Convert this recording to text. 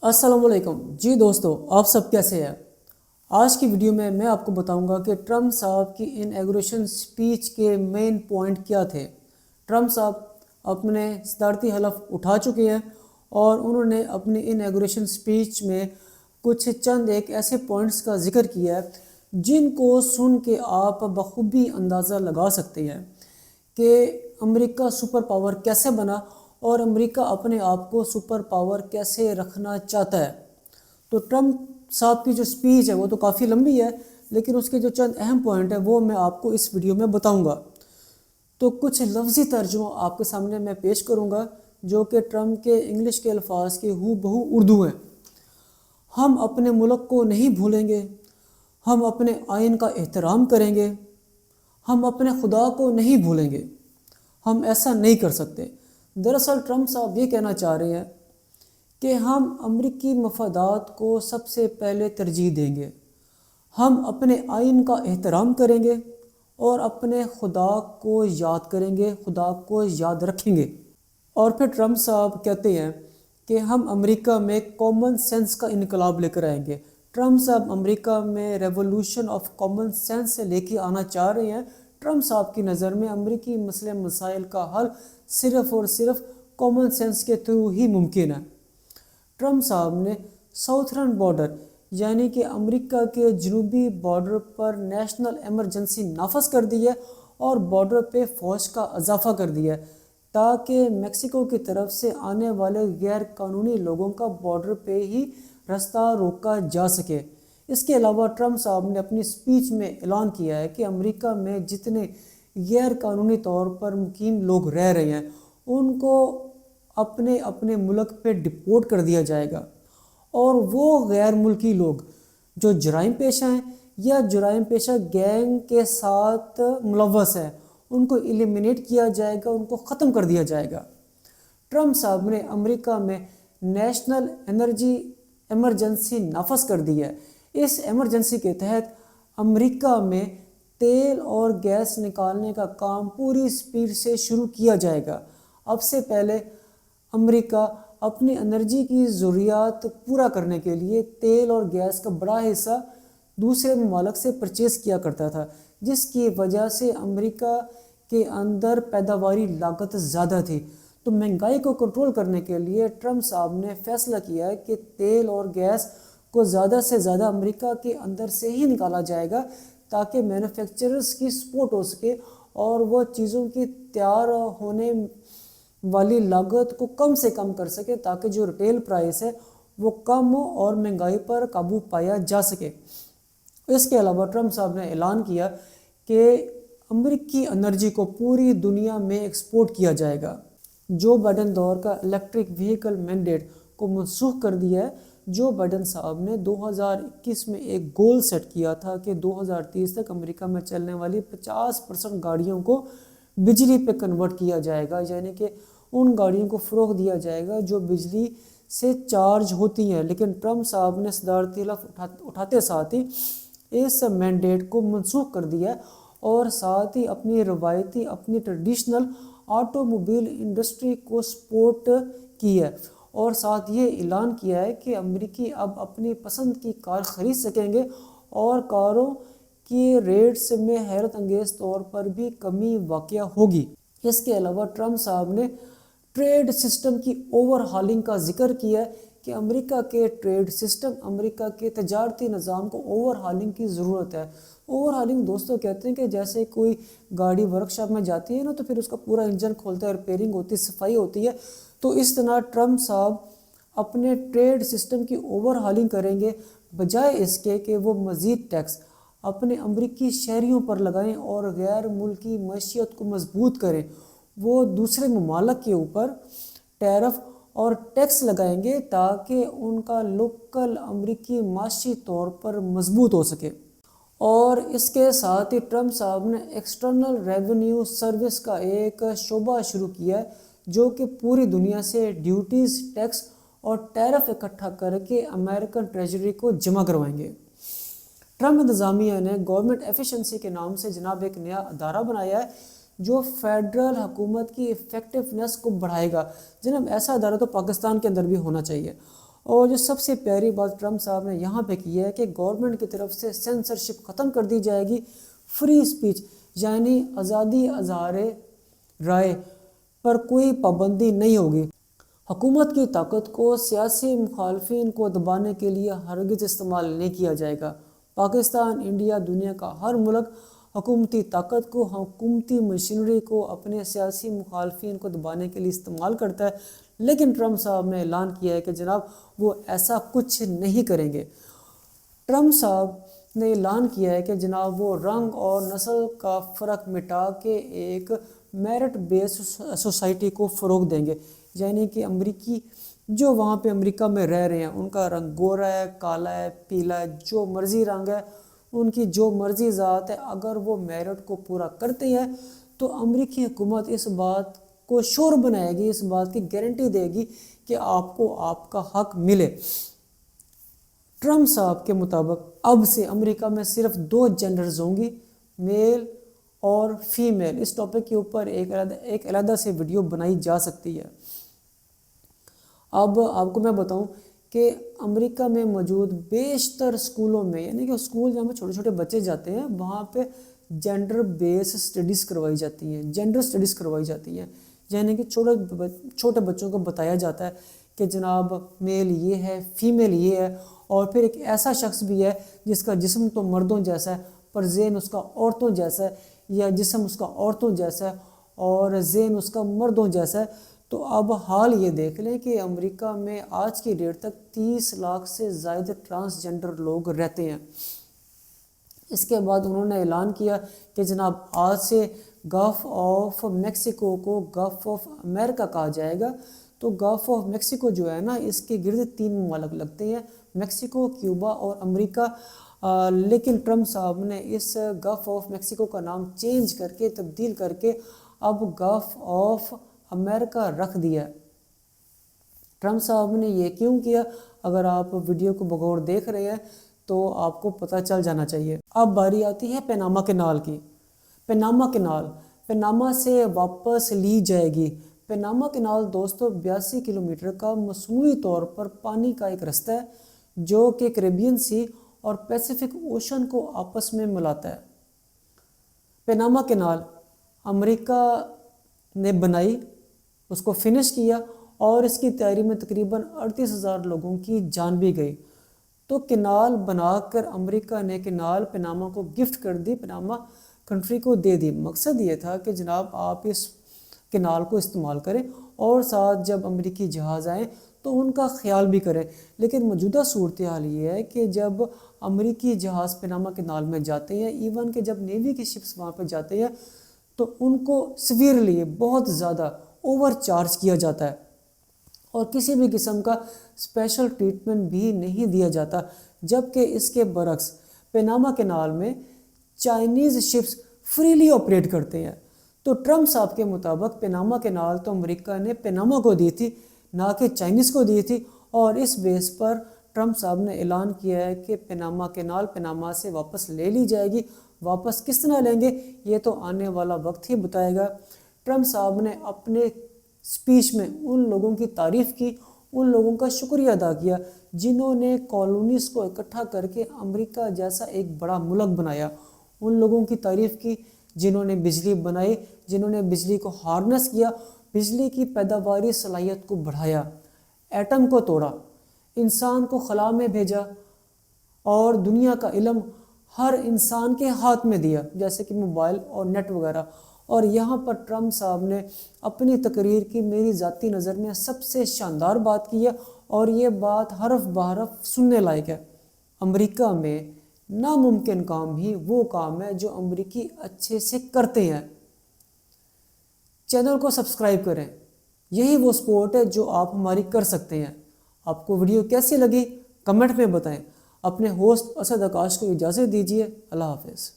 السلام علیکم جی دوستو، آپ سب کیسے ہیں؟ آج کی ویڈیو میں آپ کو بتاؤں گا کہ ٹرمپ صاحب کی انیگوریشن سپیچ کے مین پوائنٹ کیا تھے۔ ٹرمپ صاحب اپنے صدارتی حلف اٹھا چکے ہیں اور انہوں نے اپنی انیگوریشن سپیچ میں کچھ چند ایک ایسے پوائنٹس کا ذکر کیا ہے جن کو سن کے آپ بخوبی اندازہ لگا سکتے ہیں کہ امریکہ سپر پاور کیسے بنا اور امریکہ اپنے آپ کو سپر پاور کیسے رکھنا چاہتا ہے۔ تو ٹرمپ صاحب کی جو سپیچ ہے وہ تو کافی لمبی ہے، لیکن اس کے جو چند اہم پوائنٹ ہیں وہ میں آپ کو اس ویڈیو میں بتاؤں گا۔ تو کچھ لفظی ترجمہ آپ کے سامنے میں پیش کروں گا جو کہ ٹرمپ کے انگلش کے الفاظ کے ہو بہو اردو ہیں۔ ہم اپنے ملک کو نہیں بھولیں گے، ہم اپنے آئین کا احترام کریں گے، ہم اپنے خدا کو نہیں بھولیں گے، ہم ایسا نہیں کر سکتے۔ دراصل ٹرمپ صاحب یہ کہنا چاہ رہے ہیں کہ ہم امریکی مفادات کو سب سے پہلے ترجیح دیں گے، ہم اپنے آئین کا احترام کریں گے اور اپنے خدا کو یاد کریں گے، خدا کو یاد رکھیں گے۔ اور پھر ٹرمپ صاحب کہتے ہیں کہ ہم امریکہ میں کامن سینس کا انقلاب لے کر آئیں گے۔ ٹرمپ صاحب امریکہ میں ریولوشن آف کامن سینس سے لے کے آنا چاہ رہے ہیں۔ ٹرمپ صاحب کی نظر میں امریکی مسائل کا حل صرف اور صرف کامن سینس کے تھرو ہی ممکن ہے۔ ٹرمپ صاحب نے ساؤتھرن بارڈر یعنی کہ امریکہ کے جنوبی بارڈر پر نیشنل ایمرجنسی نافذ کر دی ہے اور بارڈر پہ فوج کا اضافہ کر دیا ہے تاکہ میکسیکو کی طرف سے آنے والے غیر قانونی لوگوں کا بارڈر پہ ہی رستہ روکا جا سکے۔ اس کے علاوہ ٹرمپ صاحب نے اپنی سپیچ میں اعلان کیا ہے کہ امریکہ میں جتنے غیر قانونی طور پر مقیم لوگ رہ رہے ہیں ان کو اپنے اپنے ملک پہ ڈپورٹ کر دیا جائے گا، اور وہ غیر ملکی لوگ جو جرائم پیشہ ہیں یا جرائم پیشہ گینگ کے ساتھ ملوث ہیں ان کو ایلیمینیٹ کیا جائے گا، ان کو ختم کر دیا جائے گا۔ ٹرمپ صاحب نے امریکہ میں نیشنل انرجی ایمرجنسی نافذ کر دی ہے۔ اس ایمرجنسی کے تحت امریکہ میں تیل اور گیس نکالنے کا کام پوری سپیڈ سے شروع کیا جائے گا۔ اب سے پہلے امریکہ اپنی انرجی کی ضروریات پورا کرنے کے لیے تیل اور گیس کا بڑا حصہ دوسرے ممالک سے پرچیز کیا کرتا تھا، جس کی وجہ سے امریکہ کے اندر پیداواری لاگت زیادہ تھی۔ تو مہنگائی کو کنٹرول کرنے کے لیے ٹرمپ صاحب نے فیصلہ کیا ہے کہ تیل اور گیس کو زیادہ سے زیادہ امریکہ کے اندر سے ہی نکالا جائے گا تاکہ مینوفیکچررز کی سپورٹ ہو سکے اور وہ چیزوں کی تیار ہونے والی لاگت کو کم سے کم کر سکے تاکہ جو ریٹیل پرائس ہے وہ کم ہو اور مہنگائی پر قابو پایا جا سکے۔ اس کے علاوہ ٹرمپ صاحب نے اعلان کیا کہ امریکی انرجی کو پوری دنیا میں ایکسپورٹ کیا جائے گا۔ جو بائیڈن دور کا الیکٹرک وہیکل مینڈیٹ کو منسوخ کر دیا ہے۔ جو بائیڈن صاحب نے 2021 میں ایک گول سیٹ کیا تھا کہ 2030 تک امریکہ میں چلنے والی 50% گاڑیوں کو بجلی پہ کنورٹ کیا جائے گا، یعنی کہ ان گاڑیوں کو فروغ دیا جائے گا جو بجلی سے چارج ہوتی ہیں۔ لیکن ٹرمپ صاحب نے صدارتی حلف اٹھاتے ساتھ ہی اس مینڈیٹ کو منسوخ کر دیا اور ساتھ ہی اپنی ٹریڈیشنل آٹو موبائل انڈسٹری کو سپورٹ کی ہے، اور ساتھ یہ اعلان کیا ہے کہ امریکی اب اپنی پسند کی کار خرید سکیں گے اور کاروں کی ریٹس میں حیرت انگیز طور پر بھی کمی واقع ہوگی۔ اس کے علاوہ ٹرمپ صاحب نے ٹریڈ سسٹم کی اوور ہالنگ کا ذکر کیا ہے کہ امریکہ کے ٹریڈ سسٹم، امریکہ کے تجارتی نظام کو اوور ہالنگ کی ضرورت ہے۔ اوور ہالنگ دوستوں کہتے ہیں کہ جیسے کوئی گاڑی ورکشاپ میں جاتی ہے نا تو پھر اس کا پورا انجن کھولتا ہے، ریپیئرنگ ہوتی ہے، صفائی ہوتی ہے، تو اس طرح ٹرمپ صاحب اپنے ٹریڈ سسٹم کی اوور ہالنگ کریں گے، بجائے اس کے کہ وہ مزید ٹیکس اپنے امریکی شہریوں پر لگائیں اور غیر ملکی معیشت کو مضبوط کریں۔ وہ دوسرے ممالک کے اوپر ٹیرف اور ٹیکس لگائیں گے تاکہ ان کا لوکل امریکی معاشی طور پر مضبوط ہو سکے۔ اور اس کے ساتھ ہی ٹرمپ صاحب نے ایکسٹرنل ریونیو سروس کا ایک شعبہ شروع کیا ہے جو کہ پوری دنیا سے ڈیوٹیز، ٹیکس اور ٹیرف اکٹھا کر کے امریکن ٹریجری کو جمع کروائیں گے۔ ٹرمپ انتظامیہ نے گورنمنٹ ایفیشنسی کے نام سے جناب ایک نیا ادارہ بنایا ہے جو فیڈرل حکومت کی ایفیکٹونیس کو بڑھائے گا۔ جناب ایسا ادارہ تو پاکستان کے اندر بھی ہونا چاہیے، اور جو سب سے پیاری بات ٹرمپ صاحب نے یہاں پہ کی ہے کہ گورنمنٹ کی طرف سے سینسرشپ ختم کر دی جائے گی، فری اسپیچ یعنی آزادی اظہار رائے پر کوئی پابندی نہیں ہوگی۔ حکومت کی طاقت کو سیاسی مخالفین کو دبانے کے لیے ہرگز استعمال نہیں کیا جائے گا۔ پاکستان، انڈیا، دنیا کا ہر ملک حکومتی طاقت کو، حکومتی مشینری کو اپنے سیاسی مخالفین کو دبانے کے لیے استعمال کرتا ہے، لیکن ٹرمپ صاحب نے اعلان کیا ہے کہ جناب وہ ایسا کچھ نہیں کریں گے۔ ٹرمپ صاحب نے اعلان کیا ہے کہ جناب وہ رنگ اور نسل کا فرق مٹا کے ایک میرٹ بیس سوسائٹی کو فروغ دیں گے، یعنی کہ امریکی جو وہاں پہ امریکہ میں رہ رہے ہیں ان کا رنگ گورا ہے، کالا ہے، پیلا ہے، جو مرضی رنگ ہے، ان کی جو مرضی ذات ہے، اگر وہ میرٹ کو پورا کرتے ہیں تو امریکی حکومت اس بات کو شور بنائے گی، اس بات کی گارنٹی دے گی کہ آپ کو آپ کا حق ملے۔ ٹرمپ صاحب کے مطابق اب سے امریکہ میں صرف 2 جینڈرز ہوں گی، میل اور فیمیل۔ اس ٹاپک کے اوپر ایک علیحدہ سے ویڈیو بنائی جا سکتی ہے۔ اب آپ کو میں بتاؤں کہ امریکہ میں موجود بیشتر اسکولوں میں، یعنی کہ اسکول جہاں پہ چھوٹے چھوٹے بچے جاتے ہیں وہاں پہ جینڈر بیس اسٹڈیز کروائی جاتی ہیں، جینڈر اسٹڈیز کروائی جاتی ہیں، یعنی کہ چھوٹے بچوں کو بتایا جاتا ہے کہ جناب میل یہ ہے، فیمیل یہ ہے، اور پھر ایک ایسا شخص بھی ہے جس کا جسم تو مردوں جیسا ہے پر ذہن اس کا عورتوں جیسا ہے، یا جسم اس کا عورتوں جیسا ہے اور ذہن اس کا مردوں جیسا ہے۔ تو اب حال یہ دیکھ لیں کہ امریکہ میں آج کی ڈیٹ تک 30 لاکھ سے زائد ٹرانسجنڈر لوگ رہتے ہیں۔ اس کے بعد انہوں نے اعلان کیا کہ جناب آج سے گلف آف میکسیکو کو گلف آف امریکہ کہا جائے گا۔ تو گلف آف میکسیکو جو ہے نا، اس کے گرد 3 ممالک لگتے ہیں، میکسیکو، کیوبا اور امریکہ، لیکن ٹرمپ صاحب نے اس گلف آف میکسیکو کا نام چینج کر کے، تبدیل کر کے اب گلف آف امریکہ رکھ دیا۔ ٹرمپ صاحب نے یہ کیوں کیا؟ اگر آپ ویڈیو کو بغور دیکھ رہے ہیں تو آپ کو پتہ چل جانا چاہیے۔ اب باری آتی ہے پیناما کینال کی۔ پیناما کینال پیناما سے واپس لی جائے گی۔ پیناما کینال دوستو 82 کلومیٹر کا مصنوعی طور پر پانی کا ایک رستہ ہے جو کہ کیریبین سی اور پیسیفک اوشن کو آپس میں ملاتا ہے۔ پیناما کینال امریکہ نے بنائی، اس کو فنش کیا اور اس کی تیاری میں تقریباً 38,000 لوگوں کی جان بھی گئی۔ تو کینال بنا کر امریکہ نے کینال پیناما کو گفٹ کر دی، پیناما کنٹری کو دے دی۔ مقصد یہ تھا کہ جناب آپ اس کینال کو استعمال کریں اور ساتھ جب امریکی جہاز آئیں تو ان کا خیال بھی کریں۔ لیکن موجودہ صورتحال یہ ہے کہ جب امریکی جہاز پیناما کینال میں جاتے ہیں، ایون کہ جب نیوی کی شپس وہاں پہ جاتے ہیں تو ان کو سیویرلی بہت زیادہ اوور چارج کیا جاتا ہے اور کسی بھی قسم کا اسپیشل ٹریٹمنٹ بھی نہیں دیا جاتا، جبکہ اس کے برعکس پیناما کینال میں چائنیز شپس فریلی آپریٹ کرتے ہیں۔ تو ٹرمپ صاحب کے مطابق پیناما کینال تو امریکہ نے پیناما کو دی تھی، نہ کہ چائنیز کو دی تھی، اور اس بیس پر ٹرمپ صاحب نے اعلان کیا ہے کہ پیناما کینال پیناما سے واپس لے لی جائے گی۔ واپس کس طرح لیں گے یہ تو آنے والا وقت ہی بتائے گا۔ ٹرمپ صاحب نے اپنے سپیچ میں ان لوگوں کی تعریف کی، ان لوگوں کا شکریہ ادا کیا جنہوں نے کالونیز کو اکٹھا کر کے امریکہ جیسا ایک بڑا ملک بنایا، ان لوگوں کی تعریف کی جنہوں نے بجلی بنائی، جنہوں نے بجلی کو ہارنس کیا، بجلی کی پیداواری صلاحیت کو بڑھایا، ایٹم کو توڑا، انسان کو خلا میں بھیجا اور دنیا کا علم ہر انسان کے ہاتھ میں دیا، جیسے کہ موبائل اور نیٹ وغیرہ۔ اور یہاں پر ٹرمپ صاحب نے اپنی تقریر کی میری ذاتی نظر میں سب سے شاندار بات کی ہے، اور یہ بات حرف بحرف سننے لائق ہے۔ امریکہ میں ناممکن کام بھی وہ کام ہے جو امریکی اچھے سے کرتے ہیں۔ چینل کو سبسکرائب کریں، یہی وہ سپورٹ ہے جو آپ ہماری کر سکتے ہیں۔ آپ کو ویڈیو کیسی لگی کمنٹ میں بتائیں۔ اپنے ہوسٹ اسد آکاش کو اجازت دیجیے۔ اللہ حافظ۔